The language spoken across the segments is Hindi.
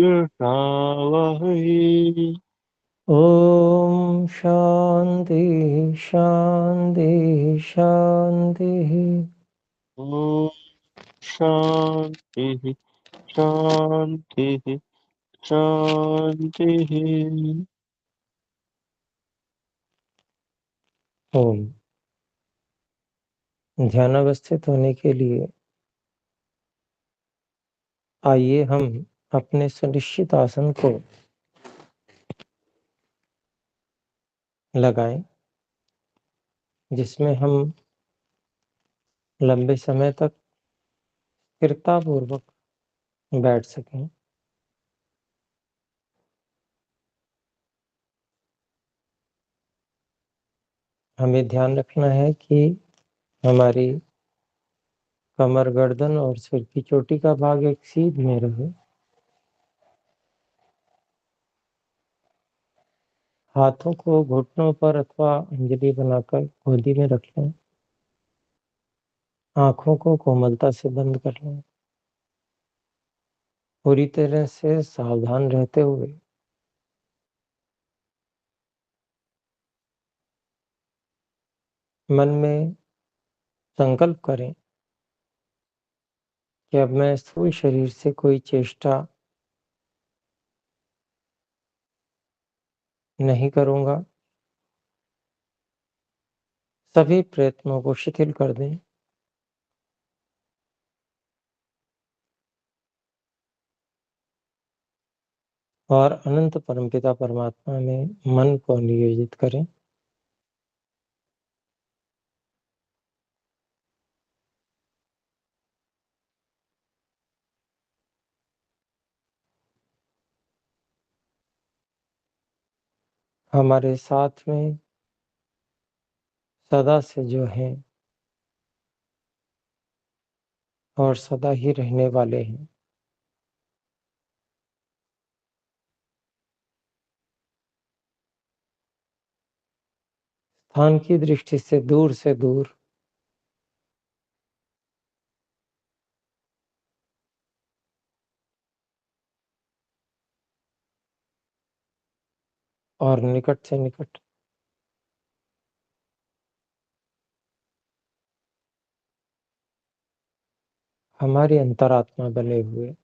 वही। ओम शांति शांति शांति। ओम शांति शांति शांति। ओम। ध्यान अवस्थित होने के लिए आइए हम अपने सुनिश्चित आसन को लगाएं, जिसमें हम लंबे समय तक स्थिरता पूर्वक बैठ सकें। हमें ध्यान रखना है कि हमारी कमर, गर्दन और सिर की चोटी का भाग एक सीध में रहे। हाथों को घुटनों पर अथवा अंजलि बनाकर गोदी में रख लें। आंखों को कोमलता से बंद कर लें। पूरी तरह से सावधान रहते हुए मन में संकल्प करें कि अब मैं स्थूल शरीर से कोई चेष्टा नहीं करूंगा। सभी प्रयत्नों को शिथिल कर दें और अनंत परमपिता परमात्मा में मन को नियोजित करें। हमारे साथ में सदा से जो हैं और सदा ही रहने वाले हैं, स्थान की दृष्टि से दूर और निकट से निकट हमारी अंतरात्मा बने हुए,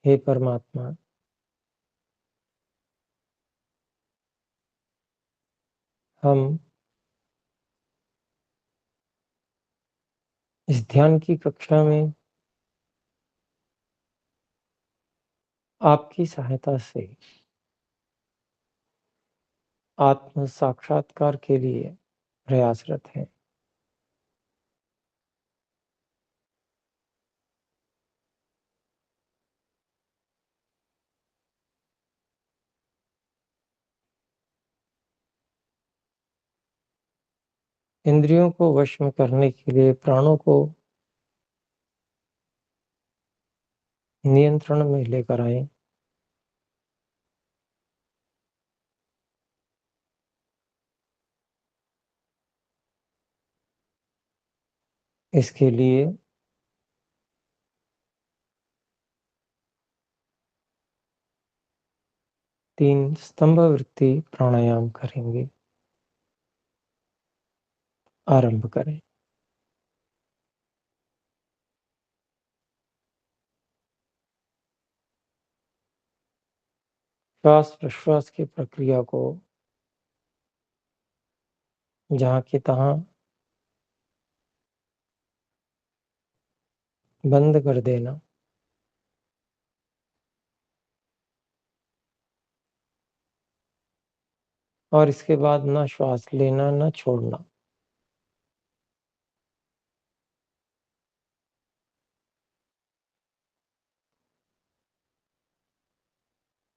हे परमात्मा, हम इस ध्यान की कक्षा में आपकी सहायता से आत्म साक्षात्कार के लिए प्रयासरत हैं। इंद्रियों को वश में करने के लिए प्राणों को नियंत्रण में लेकर आए। इसके लिए तीन स्तंभ वृत्ति प्राणायाम करेंगे। आरंभ करें। श्वास प्रश्वास की प्रक्रिया को जहां की तहां बंद कर देना और इसके बाद न श्वास लेना न छोड़ना।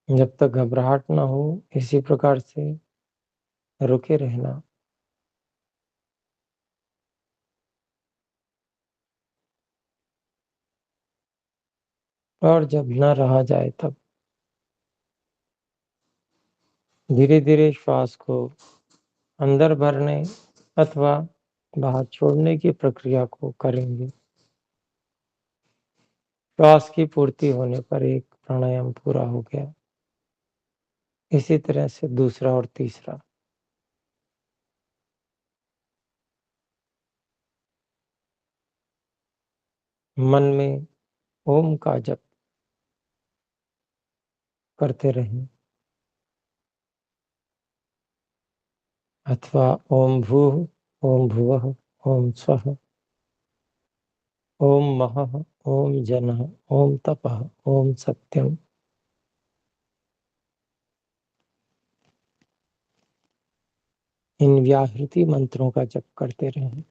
जब तक घबराहट ना हो, इसी प्रकार से रुके रहना। और जब न रहा जाए तब धीरे धीरे श्वास को अंदर भरने अथवा बाहर छोड़ने की प्रक्रिया को करेंगे। श्वास की पूर्ति होने पर एक प्राणायाम पूरा हो गया। इसी तरह से दूसरा और तीसरा। मन में ओम का जप करते रहें अथवा ओम भूः, ओम भुवः, ओम स्वः, ओम महः, ओम जनः, ओम तपः, ओम सत्यम। इन व्याहृति मंत्रों का जप करते रहें।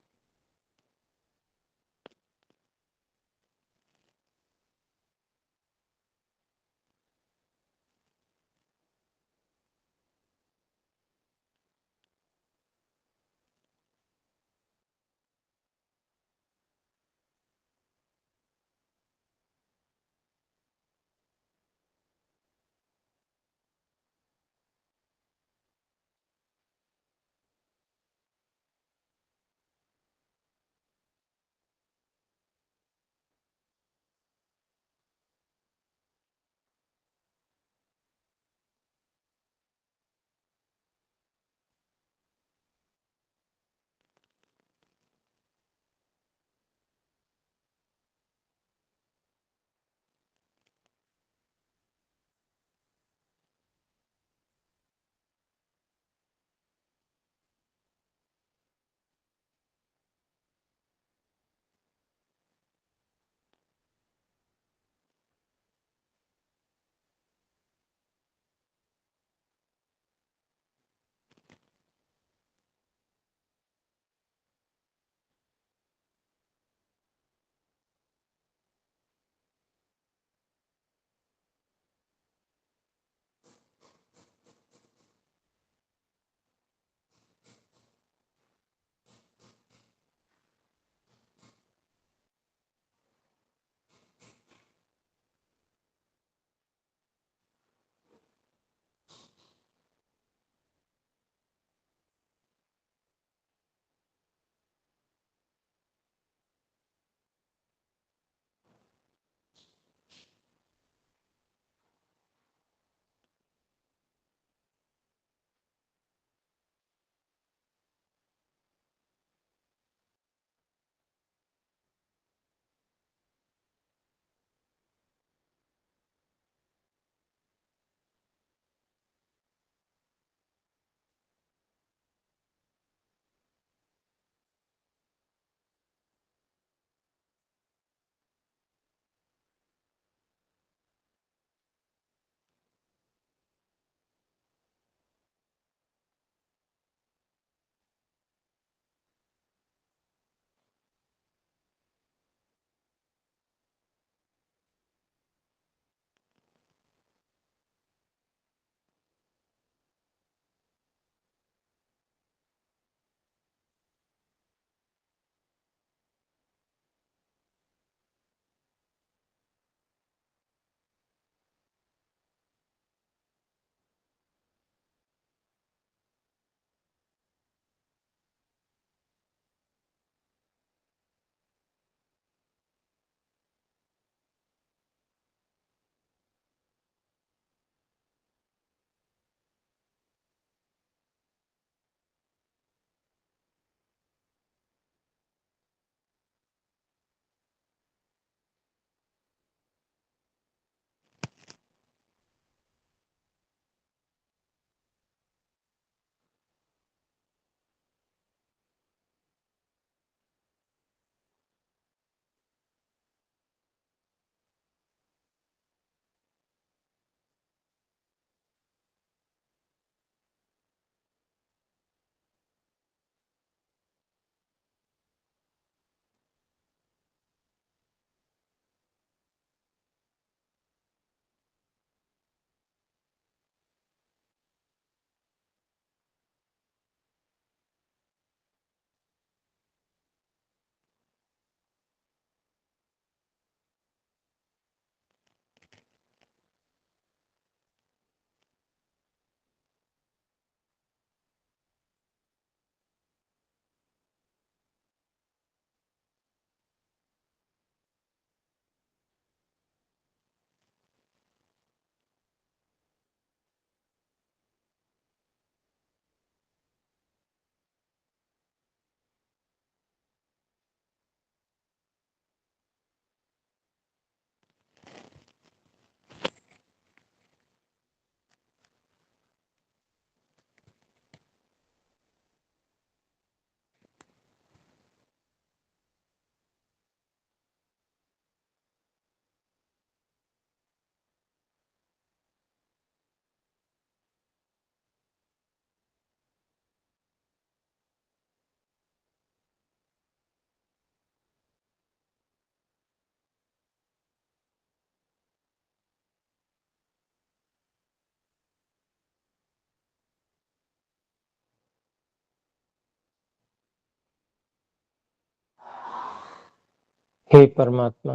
हे परमात्मा,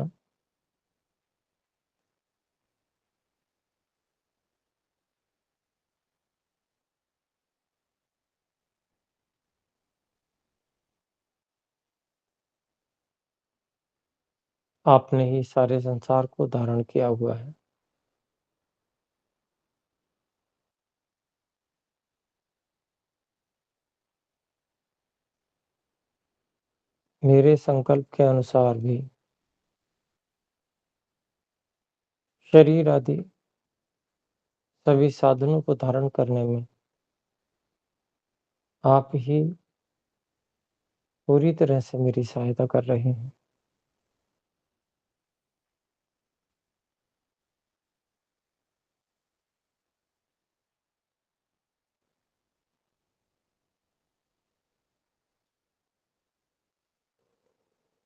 आपने ही सारे संसार को धारण किया हुआ है। मेरे संकल्प के अनुसार भी शरीर आदि सभी साधनों को धारण करने में आप ही पूरी तरह से मेरी सहायता कर रहे हैं।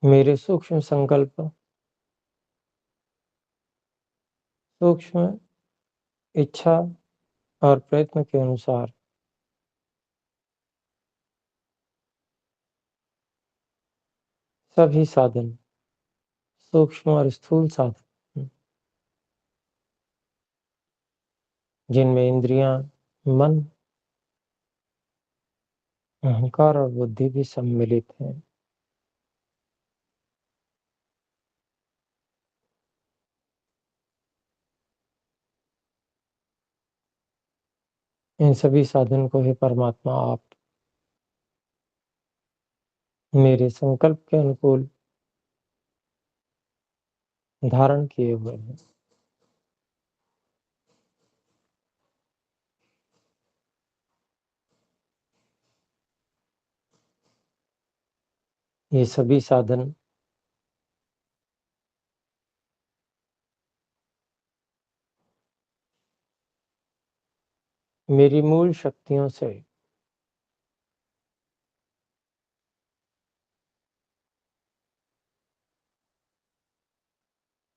मेरे सूक्ष्म संकल्प, सूक्ष्म इच्छा और प्रयत्न के अनुसार सभी साधन, सूक्ष्म और स्थूल साधन, जिनमें इंद्रियां, मन, अहंकार और बुद्धि भी सम्मिलित हैं, इन सभी साधन को हे परमात्मा आप मेरे संकल्प के अनुकूल धारण किए हुए हैं। ये सभी साधन मेरी मूल शक्तियों से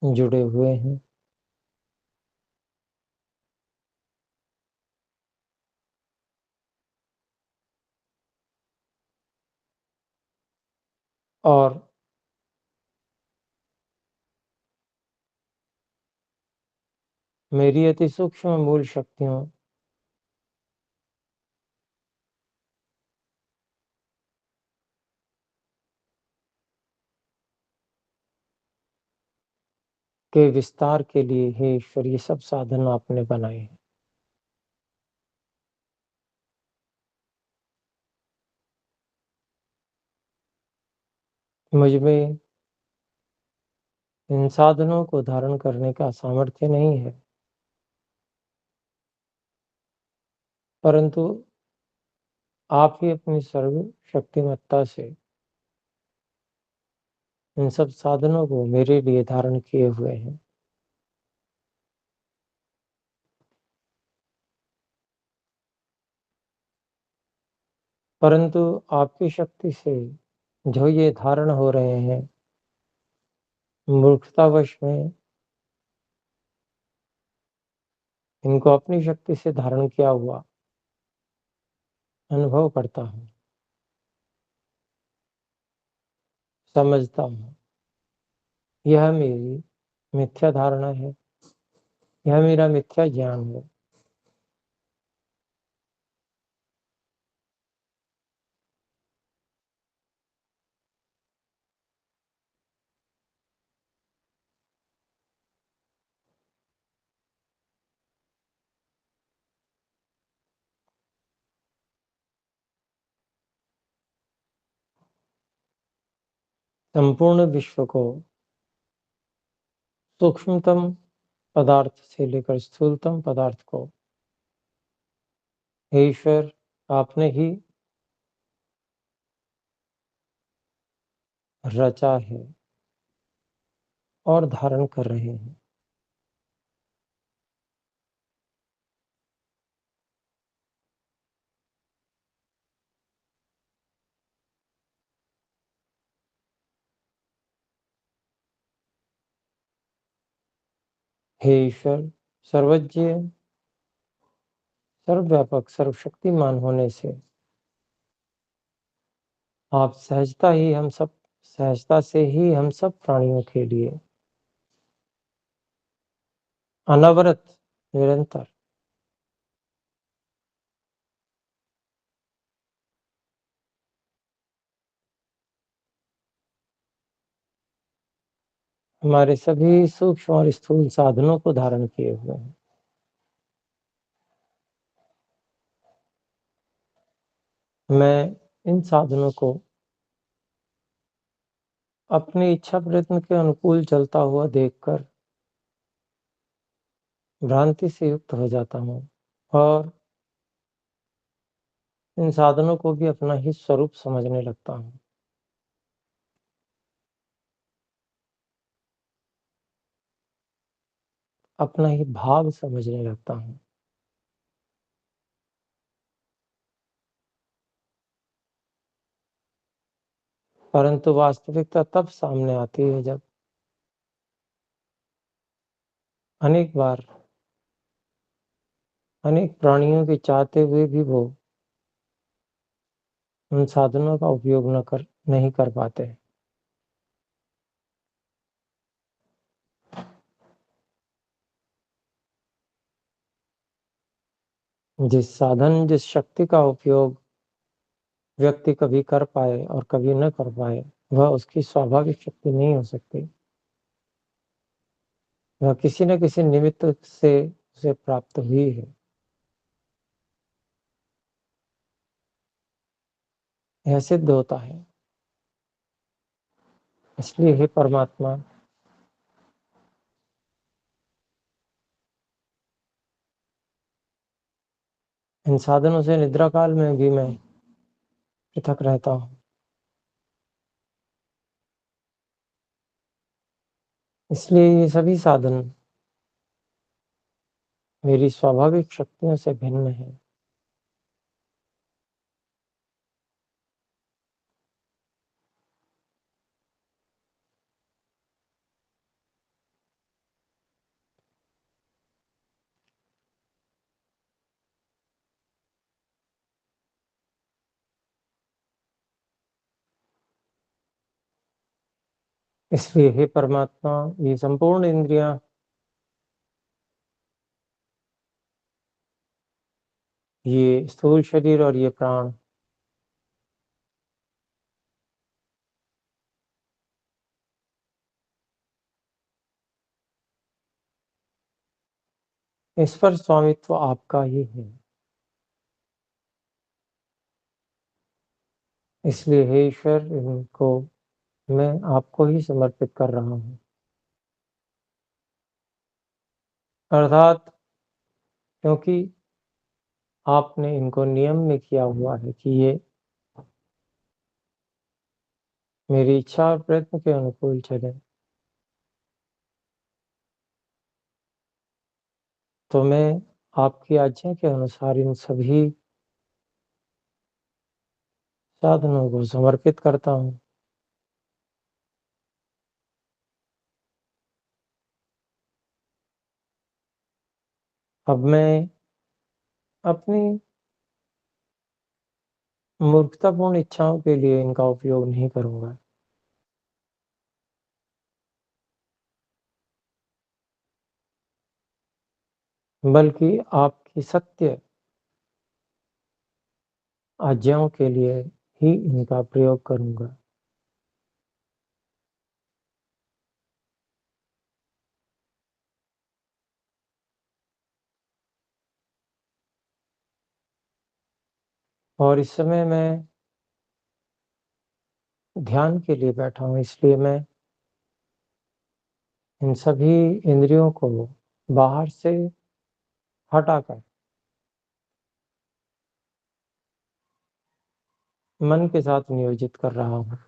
जुड़े हुए हैं और मेरी अति सूक्ष्म मूल शक्तियों के विस्तार के लिए हे ईश्वर ये सब साधन आपने बनाए हैं। मुझ में इन साधनों को धारण करने का सामर्थ्य नहीं है, परंतु आप ही अपनी सर्व शक्तिमत्ता से इन सब साधनों को मेरे लिए धारण किए हुए हैं। परंतु आपकी शक्ति से जो ये धारण हो रहे हैं, मूर्खतावश में इनको अपनी शक्ति से धारण किया हुआ अनुभव करता हूँ, समझता हूँ। यह मेरी मिथ्या धारणा है, यह मेरा मिथ्या ज्ञान है। संपूर्ण विश्व को सूक्ष्मतम पदार्थ से लेकर स्थूलतम पदार्थ को हे ईश्वर आपने ही रचा है और धारण कर रहे हैं। हे ईश्वर सर्वज्ञ, सर्वव्यापक, सर्वशक्तिमान होने से आप सहजता ही हम सब सहजता से ही हम सब प्राणियों के लिए अनवरत निरंतर हमारे सभी सूक्ष्म और स्थूल साधनों को धारण किए हुए हैं। मैं इन साधनों को अपनी इच्छा प्रयत्न के अनुकूल चलता हुआ देखकर भ्रांति से युक्त हो जाता हूँ और इन साधनों को भी अपना ही स्वरूप समझने लगता हूँ। अपना ही भाव समझने लगता हूँ। परंतु वास्तविकता तब सामने आती है जब अनेक बार अनेक प्राणियों के चाहते हुए भी वो उन साधनों का उपयोग नहीं कर पाते। जिस शक्ति का उपयोग व्यक्ति कभी कर पाए और कभी न कर पाए, वह उसकी स्वाभाविक शक्ति नहीं हो सकती। वह किसी न किसी निमित्त से उसे प्राप्त हुई है। यह सिद्ध होता है। इसलिए हे परमात्मा, इन साधनों से निद्रा काल में भी मैं पृथक रहता हूँ। इसलिए ये सभी साधन मेरी स्वाभाविक शक्तियों से भिन्न है। इसलिए हे परमात्मा, ये संपूर्ण इंद्रियां, ये स्थूल शरीर और ये प्राण इस पर स्वामित्व आपका ही है। इसलिए हे ईश्वर, इनको मैं आपको ही समर्पित कर रहा हूँ। अर्थात क्योंकि आपने इनको नियम में किया हुआ है कि ये मेरी इच्छा और प्रयत्न के अनुकूल चले, तो मैं आपकी आज्ञा के अनुसार इन सभी साधनों को समर्पित करता हूँ। अब मैं अपनी मूर्खतापूर्ण इच्छाओं के लिए इनका उपयोग नहीं करूँगा, बल्कि आपकी सत्य आज्ञाओं के लिए ही इनका प्रयोग करूँगा। और इस समय मैं ध्यान के लिए बैठा हूँ, इसलिए मैं इन सभी इंद्रियों को बाहर से हटाकर मन के साथ नियोजित कर रहा हूँ।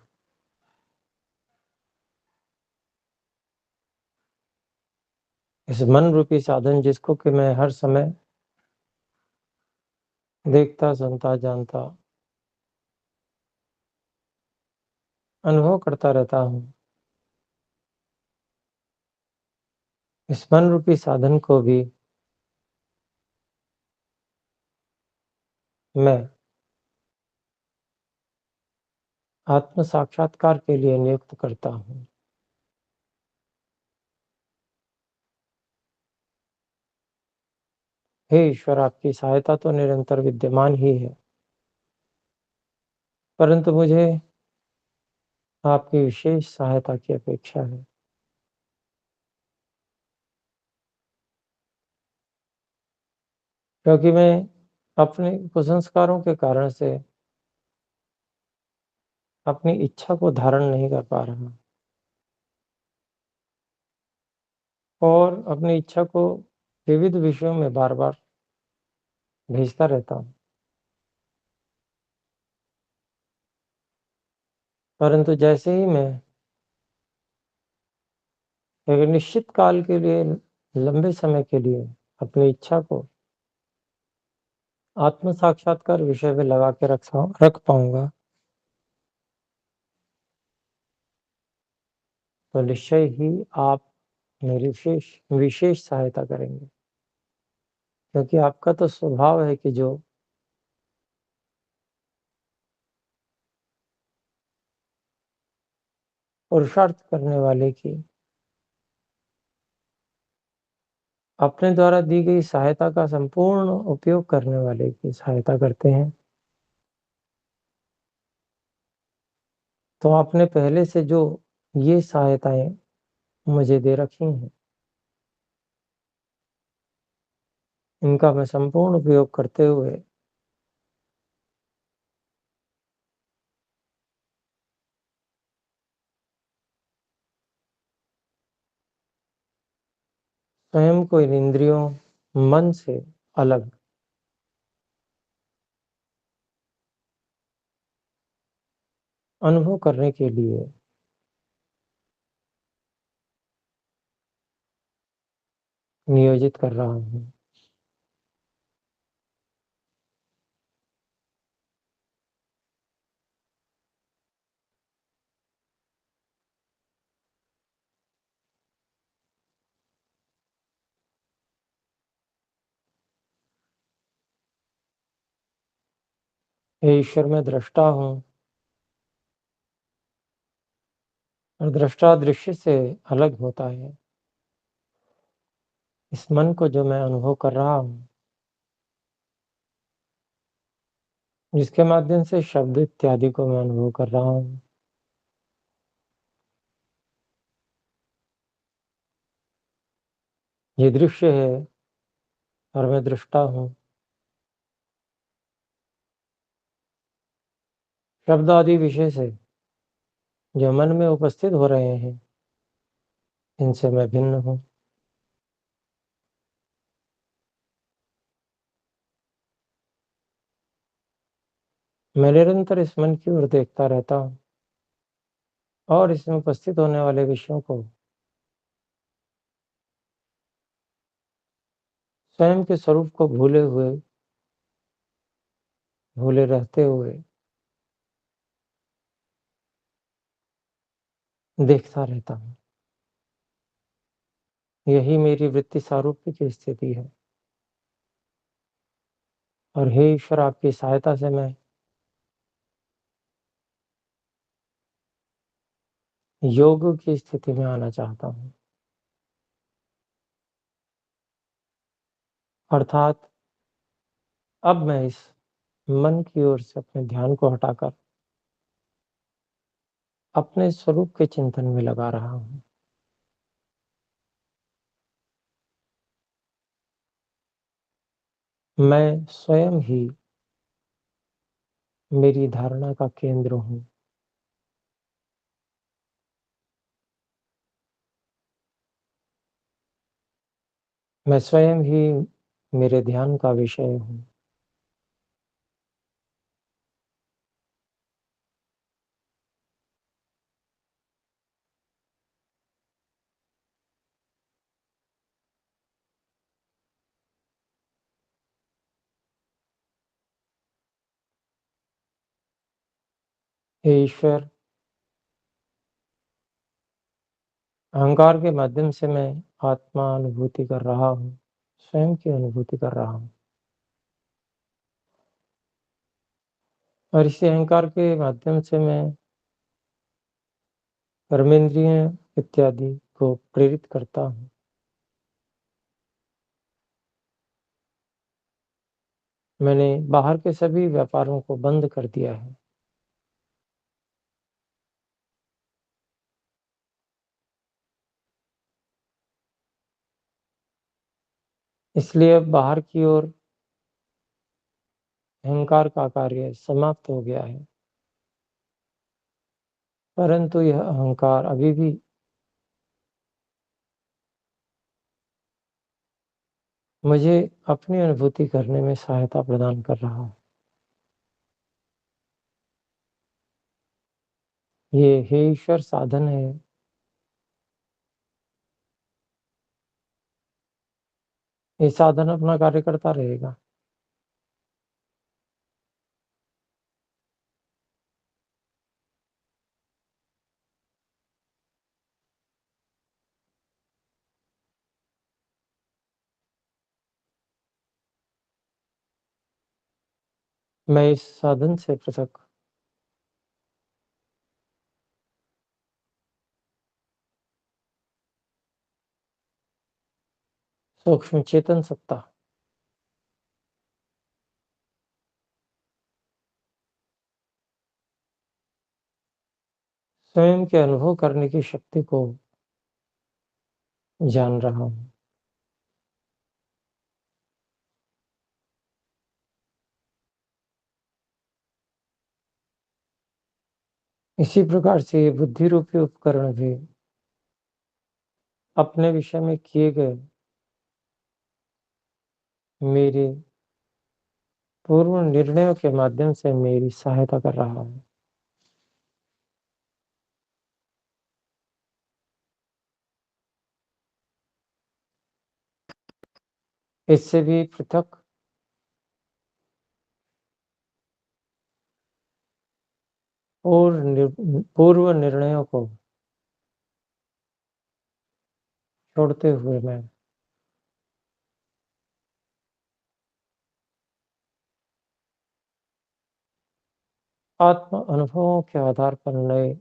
इस मन रूपी साधन जिसको कि मैं हर समय देखता, सुनता, जानता, अनुभव करता रहता हूँ, इस मन रूपी साधन को भी मैं आत्म साक्षात्कार के लिए नियुक्त करता हूँ। हे ईश्वर, आपकी सहायता तो निरंतर विद्यमान ही है, परंतु मुझे आपकी विशेष सहायता की अपेक्षा है। क्योंकि मैं अपने कुसंस्कारों के कारण से अपनी इच्छा को धारण नहीं कर पा रहा और अपनी इच्छा को विविध विषयों में बार-बार भेजता रहता हूँ। परंतु जैसे ही मैं एक निश्चित काल के लिए, लंबे समय के लिए अपनी इच्छा को आत्म साक्षात्कार विषय में लगा के रख पाऊँगा, तो निश्चय ही आप मेरी विशेष सहायता करेंगे। क्योंकि आपका तो स्वभाव है कि जो पुरुषार्थ करने वाले की अपने द्वारा दी गई सहायता का संपूर्ण उपयोग करने वाले की सहायता करते हैं। तो आपने पहले से जो ये सहायताएँ मुझे दे रखी हैं, इनका मैं संपूर्ण उपयोग करते हुए स्वयं को इन इंद्रियों, मन से अलग अनुभव करने के लिए नियोजित कर रहा हूँ। हे ईश्वर, मैं दृष्टा हूँ और दृष्टा दृश्य से अलग होता है। इस मन को जो मैं अनुभव कर रहा हूँ, जिसके माध्यम से शब्द इत्यादि को मैं अनुभव कर रहा हूँ, ये दृश्य है और मैं दृष्टा हूँ। शब्द आदि विषय से जो मन में उपस्थित हो रहे हैं, इनसे मैं भिन्न हूँ। मैं निरंतर इस मन की ओर देखता रहता हूँ और इसमें उपस्थित होने वाले विषयों को स्वयं के स्वरूप को भूले रहते हुए देखता रहता हूँ। यही मेरी वृत्ति सारूप्य की स्थिति है। और हे ईश्वर, आपकी सहायता से मैं योग की स्थिति में आना चाहता हूँ। अर्थात अब मैं इस मन की ओर से अपने ध्यान को हटाकर अपने स्वरूप के चिंतन में लगा रहा हूँ। मैं स्वयं ही मेरी धारणा का केंद्र हूँ। मैं स्वयं ही मेरे ध्यान का विषय हूँ। हे ईश्वर, अहंकार के माध्यम से मैं आत्मा अनुभूति कर रहा हूँ, स्वयं की अनुभूति कर रहा हूँ। और इसी अहंकार के माध्यम से मैं कर्मेंद्रिय इत्यादि को प्रेरित करता हूँ। मैंने बाहर के सभी व्यापारों को बंद कर दिया है। इसलिए अब बाहर की ओर अहंकार का कार्य समाप्त हो गया है। परंतु यह अहंकार अभी भी मुझे अपनी अनुभूति करने में सहायता प्रदान कर रहा है। ये हे ईश्वर साधन है। ये साधन अपना कार्य करता रहेगा। मैं इस साधन से पृथक सूक्ष्म चेतन सत्ता स्वयं के अनुभव करने की शक्ति को जान रहा हूँ। इसी प्रकार से ये बुद्धि रूपी उपकरण भी अपने विषय में किए गए मेरे पूर्व निर्णयों के माध्यम से मेरी सहायता कर रहा है। इससे भी पृथक और पूर्व निर्णयों को छोड़ते हुए मैं आत्म अनुभवों के आधार पर नए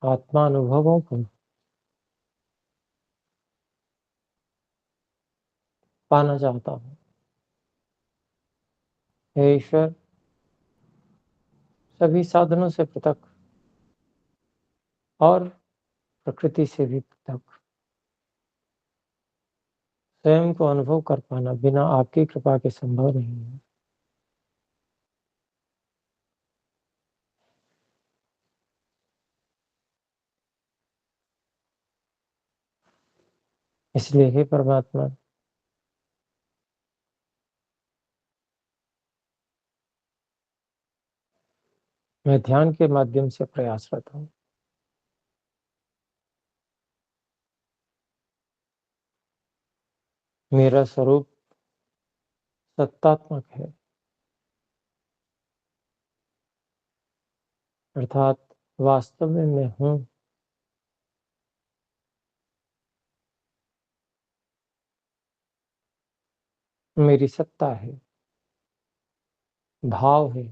आत्मा अनुभवों को पाना चाहता हूँ। हे ईश्वर, सभी साधनों से पृथक और प्रकृति से भी पृथक स्वयं को अनुभव कर पाना बिना आपकी कृपा के संभव नहीं है। इसलिए हे परमात्मा, मैं ध्यान के माध्यम से प्रयासरत हूँ। मेरा स्वरूप सत्तात्मक है, अर्थात वास्तव में मैं हूँ। मेरी सत्ता है, भाव है,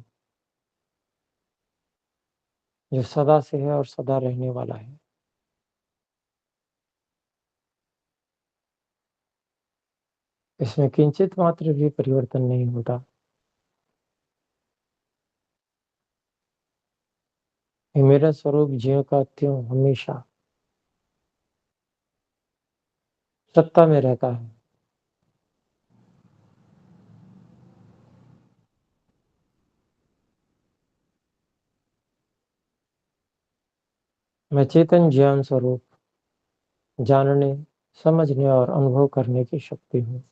जो सदा से है और सदा रहने वाला है। इसमें किंचित मात्र भी परिवर्तन नहीं होता। ये मेरा स्वरूप ज्यों का त्यों हमेशा सत्ता में रहता है। मैं चेतन ज्ञान स्वरूप जानने, समझने और अनुभव करने की शक्ति हूँ।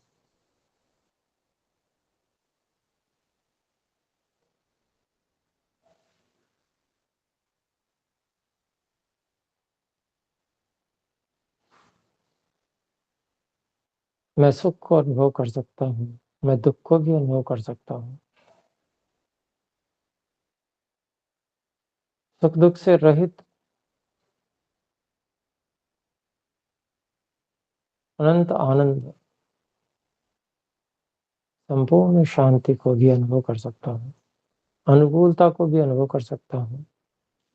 मैं सुख को अनुभव कर सकता हूँ, मैं दुख को भी अनुभव कर सकता हूँ। सुख दुख से रहित अनंत आनंद संपूर्ण शांति को भी अनुभव कर सकता हूँ, अनुकूलता को भी अनुभव कर सकता हूँ,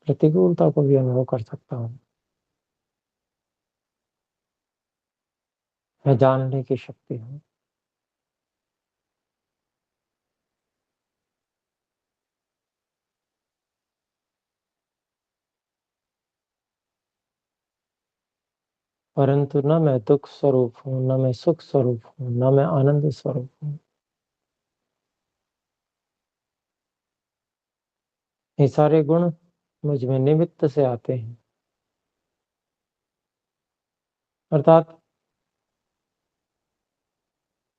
प्रतिकूलता को भी अनुभव कर सकता हूँ। मैं जानने की शक्ति हूँ। परंतु न मैं दुख स्वरूप हूँ, न मैं सुख स्वरूप हूँ, न मैं आनंद स्वरूप हूँ। ये सारे गुण मुझ में निमित्त से आते हैं, अर्थात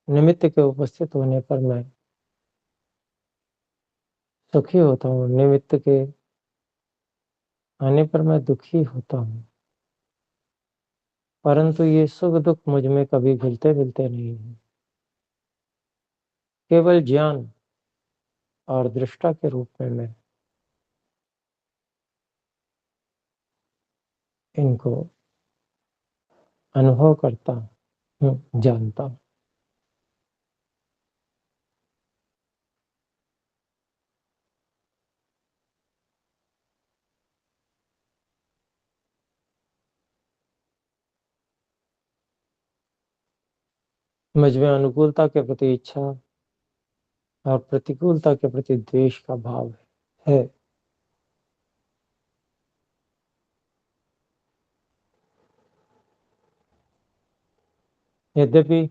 निमित्त के उपस्थित होने पर मैं सुखी होता हूँ, निमित्त के आने पर मैं दुखी होता हूँ। परंतु ये सुख दुख मुझ में कभी घुलते मिलते नहीं है। केवल ज्ञान और दृष्टा के रूप में मैं इनको अनुभव करता हूँ, जानता हूँ। मुझ में अनुकूलता के प्रति इच्छा और प्रतिकूलता के प्रति द्वेष का भाव है। यद्यपि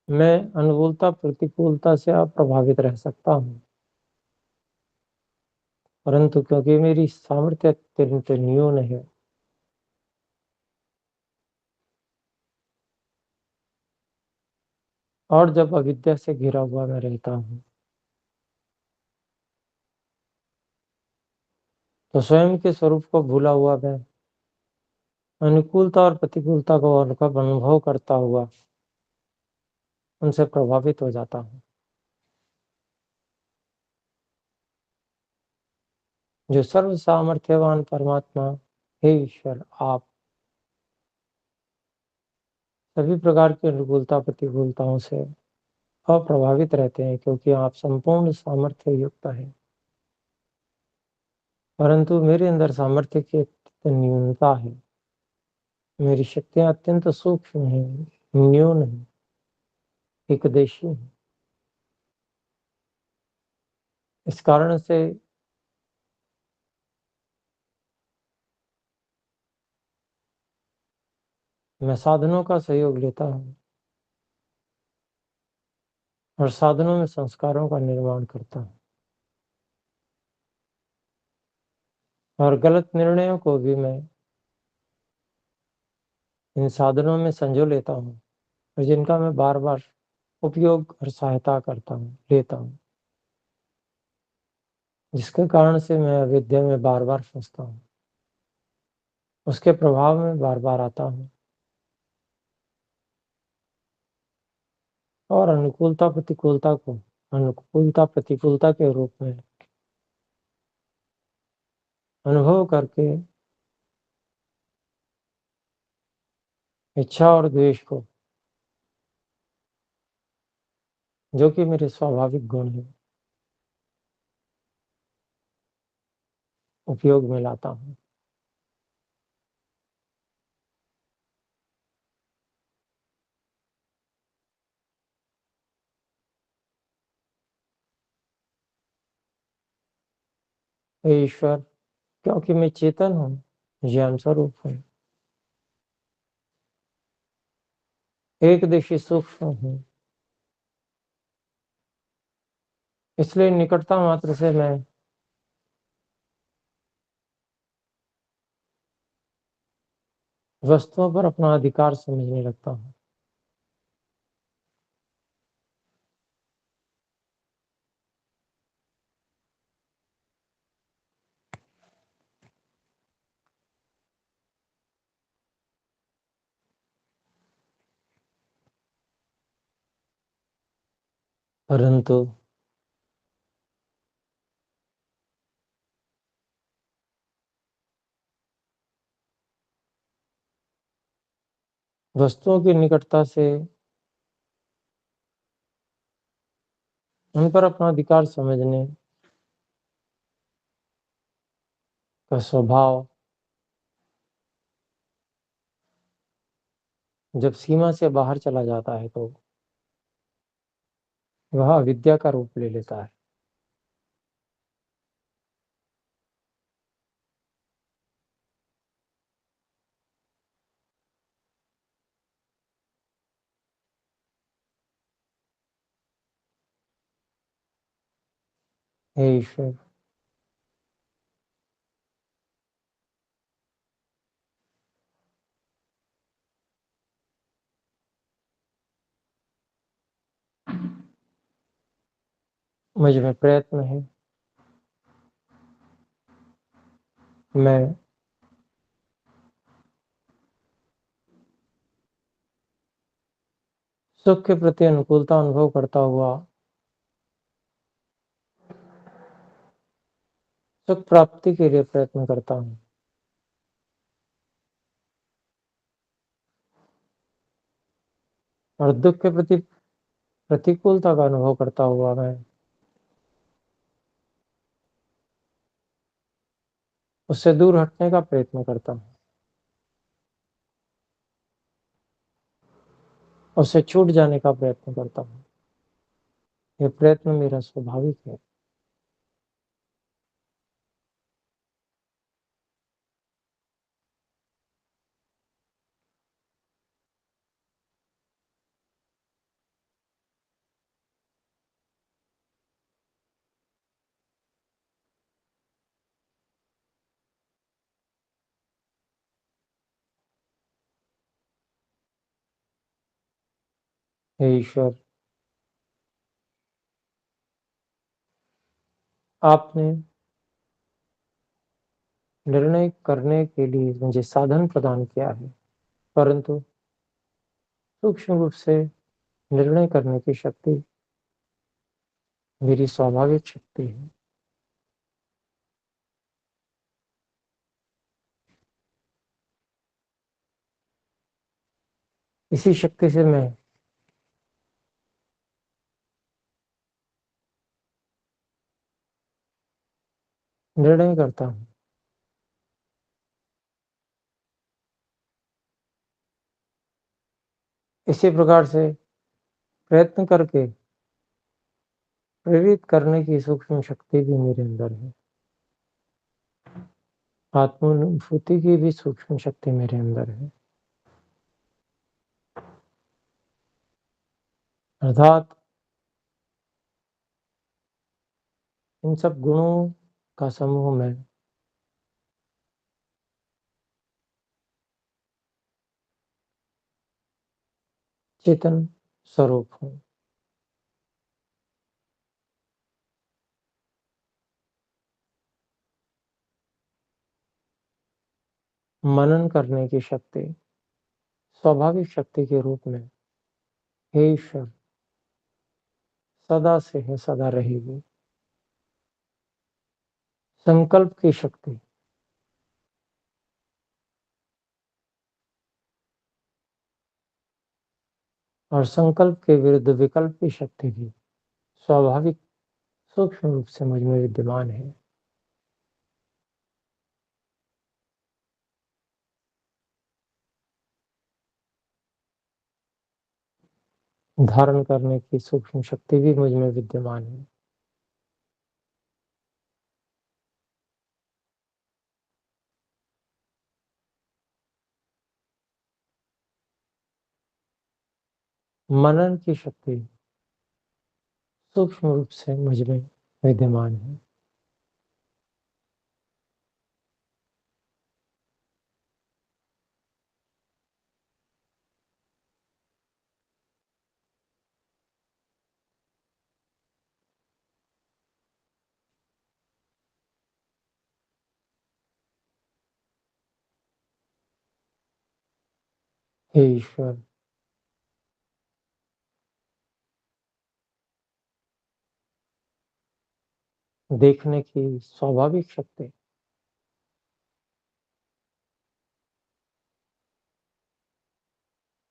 मैं अनुकूलता प्रतिकूलता से अप्रभावित रह सकता हूँ, परंतु क्योंकि मेरी सामर्थ्य अत्यंत न्यून है, और जब अविद्या से घिरा हुआ मैं रहता हूँ, तो स्वयं के स्वरूप को भूला हुआ मैं अनुकूलता और प्रतिकूलता को अनुभव करता हुआ उनसे प्रभावित हो जाता हूँ। जो सर्व सामर्थ्यवान परमात्मा, हे ईश्वर, आप सभी प्रकार की अनुकूलता प्रतिकूलताओं से अप्रभावित रहते हैं, क्योंकि आप संपूर्ण सामर्थ्य युक्त हैं। परंतु मेरे अंदर सामर्थ्य की अत्यंत न्यूनता है। मेरी शक्तियां अत्यंत सूक्ष्म हैं, न्यून हैं, एकदेशी हैं। इस कारण से मैं साधनों का सहयोग लेता हूँ और साधनों में संस्कारों का निर्माण करता हूँ, और गलत निर्णयों को भी मैं इन साधनों में संजो लेता हूँ, और जिनका मैं बार बार उपयोग और सहायता करता हूँ, लेता हूँ, जिसके कारण से मैं अविद्या में बार बार फंसता हूँ, उसके प्रभाव में बार बार आता हूँ, और अनुकूलता प्रतिकूलता के रूप में अनुभव करके इच्छा और द्वेष को, जो कि मेरे स्वाभाविक गुण है, उपयोग में लाता हूँ। हे ईश्वर, क्योंकि मैं चेतन हूँ, ज्ञान स्वरूप हूँ, एकदेशी सूक्ष्म हूँ, इसलिए निकटता मात्र से मैं वस्तुओं पर अपना अधिकार समझने लगता हूँ। परंतु वस्तुओं की निकटता से उन पर अपना अधिकार समझने का स्वभाव जब सीमा से बाहर चला जाता है तो वह अविद्या का रूप ले लेता है। हे ईश्वर, मुझ में प्रयत्न है, मैं सुख के प्रति अनुकूलता अनुभव करता हुआ सुख प्राप्ति के लिए प्रयत्न करता हूँ, और दुख के प्रति प्रतिकूलता का अनुभव करता हुआ मैं उससे दूर हटने का प्रयत्न करता हूँ, उससे छूट जाने का प्रयत्न करता हूँ। ये प्रयत्न मेरा स्वाभाविक है। हे ईश्वर, आपने निर्णय करने के लिए मुझे साधन प्रदान किया है, परंतु सूक्ष्म रूप से निर्णय करने की शक्ति मेरी स्वाभाविक शक्ति है। इसी शक्ति से मैं निर्णय करता हूँ। इसी प्रकार से प्रयत्न करके प्रेरित करने की सूक्ष्म शक्ति भी मेरे अंदर है। आत्मानुभूति की भी सूक्ष्म शक्ति मेरे अंदर है। अर्थात इन सब गुणों का समूह मैं चेतन स्वरूप हूँ। मनन करने की शक्ति स्वाभाविक शक्ति के रूप में हे ईश्वर सदा से है, सदा रहेगी। संकल्प की शक्ति और संकल्प के विरुद्ध विकल्प की शक्ति भी स्वाभाविक सूक्ष्म रूप से मुझ में विद्यमान है। धारण करने की सूक्ष्म शक्ति भी मुझ में विद्यमान है। मनन की शक्ति सूक्ष्म रूप से मुझ में विद्यमान है। हे ईश्वर, देखने की स्वाभाविक शक्ति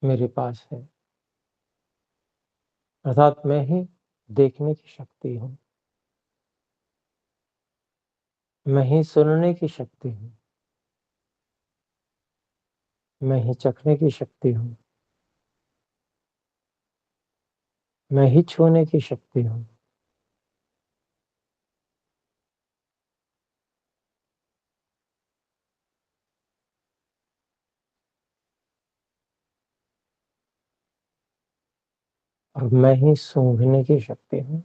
मेरे पास है, अर्थात मैं ही देखने की शक्ति हूँ, मैं ही सुनने की शक्ति हूँ, मैं ही चखने की शक्ति हूँ, मैं ही छूने की शक्ति हूँ। और मैं ही सूंघने की शक्ति हूँ।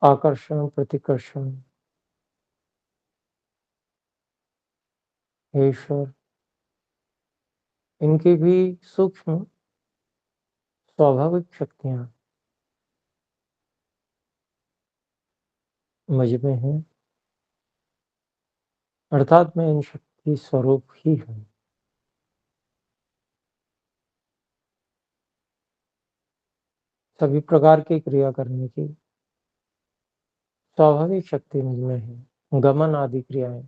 आकर्षण प्रतिकर्षण, ईश्वर, इनकी भी सूक्ष्म स्वाभाविक शक्तियां मुझ में हैं, अर्थात मैं इन शक्ति स्वरूप ही हूँ। सभी प्रकार की क्रिया करने की स्वाभाविक शक्ति मुझ में है, गमन आदि क्रियाएं।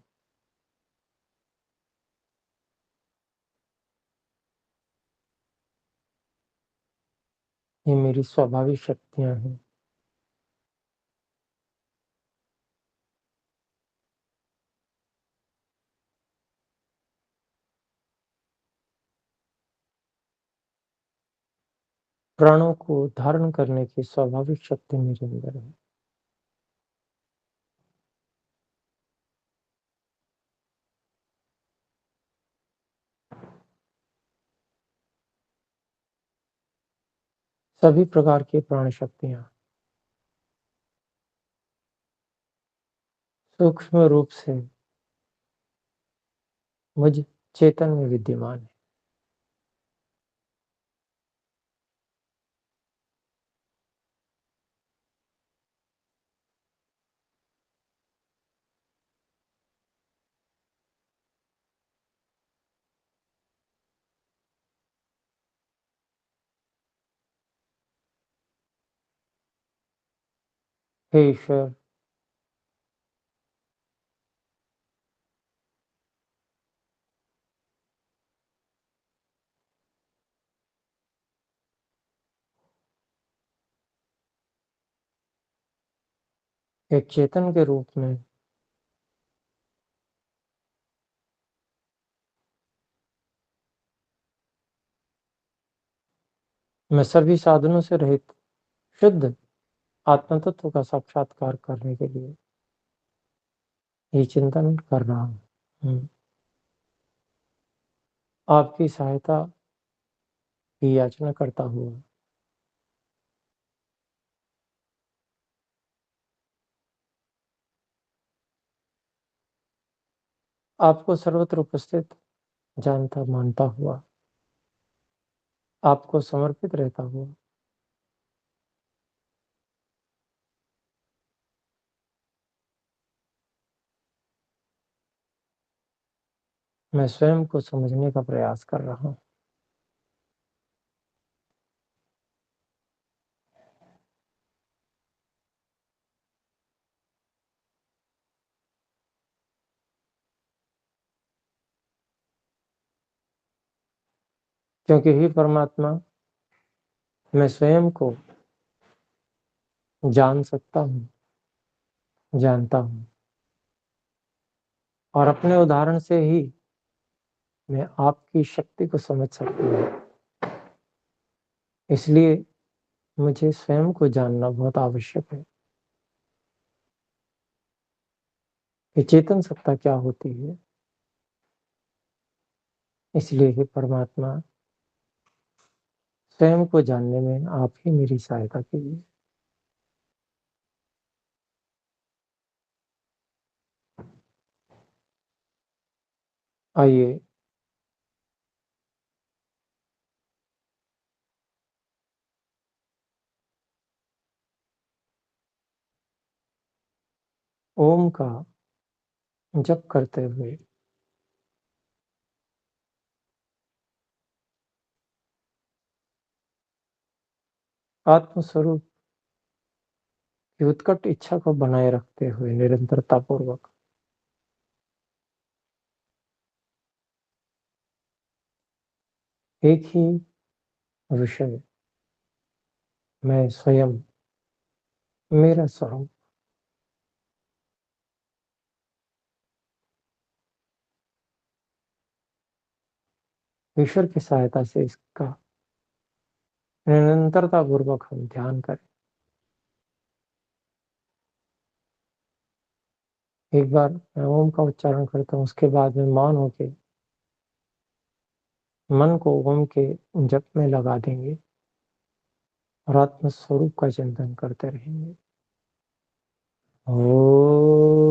ये मेरी स्वाभाविक शक्तियां हैं। प्राणों को धारण करने की स्वाभाविक शक्ति मेरे अंदर है। सभी प्रकार की प्राण शक्तियां सूक्ष्म रूप से मुझ चेतन में विद्यमान है। हे ईश्वर, एक चेतन के रूप में मैं सभी साधनों से रहित शुद्ध आत्म तत्व का साक्षात्कार करने के लिए ये चिंतन कर रहा हूँ। आपकी सहायता की याचना करता हुआ आपको सर्वत्र उपस्थित जानता मानता हुआ, आपको समर्पित रहता हुआ, मैं स्वयं को समझने का प्रयास कर रहा हूँ। क्योंकि ही परमात्मा, मैं स्वयं को जान सकता हूँ, जानता हूँ, और अपने उदाहरण से ही मैं आपकी शक्ति को समझ सकता हूँ। इसलिए मुझे स्वयं को जानना बहुत आवश्यक है कि चेतन सत्ता क्या होती है। इसलिए ही परमात्मा, स्वयं को जानने में आप ही मेरी सहायता कीजिए। आइए ओम का जप करते हुए आत्मस्वरूप की उत्कट इच्छा को बनाए रखते हुए निरंतरता पूर्वक एक ही विषय, मैं स्वयं, मेरा स्वरूप, ईश्वर की सहायता से इसका निरंतरता पूर्वक हम ध्यान करें। एक बार मैं ओम का उच्चारण करता हूँ, उसके बाद में मौन होके मन को ओम के जप में लगा देंगे और आत्म स्वरूप का चिंतन करते रहेंगे। ओम।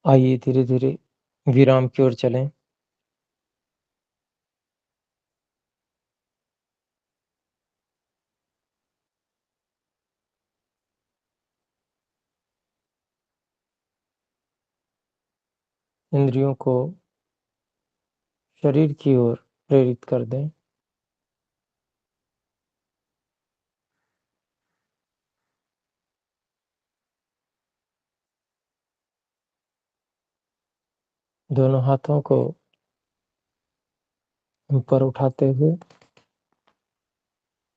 आइए धीरे धीरे विराम की ओर चलें। इंद्रियों को शरीर की ओर प्रेरित कर दें। दोनों हाथों को ऊपर उठाते हुए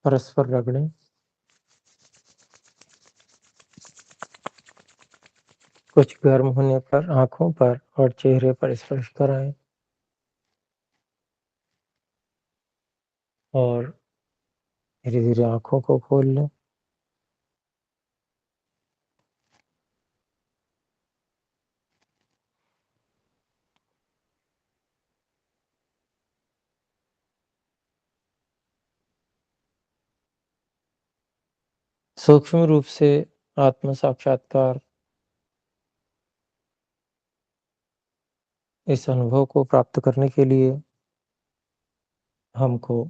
परस्पर रगड़ें। कुछ गर्म होने पर आंखों पर और चेहरे पर स्पर्श कराएं और धीरे धीरे आंखों को खोल लें। सूक्ष्म रूप से आत्म साक्षात्कार, इस अनुभव को प्राप्त करने के लिए हमको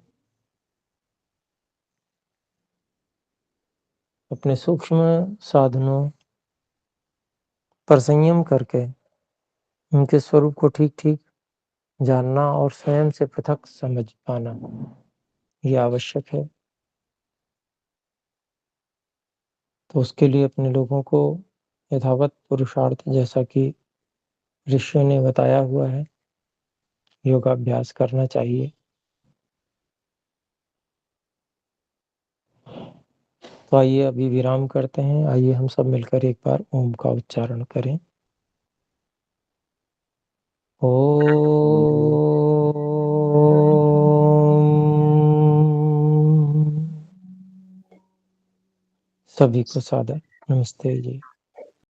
अपने सूक्ष्म साधनों पर संयम करके उनके स्वरूप को ठीक ठीक जानना और स्वयं से पृथक समझ पाना ये आवश्यक है। तो उसके लिए अपने लोगों को यथावत पुरुषार्थ, जैसा कि ऋषियों ने बताया हुआ है, योगाभ्यास करना चाहिए। तो आइए अभी विराम करते हैं। आइए हम सब मिलकर एक बार ओम का उच्चारण करें। ओम। सभी को सादर नमस्ते जी।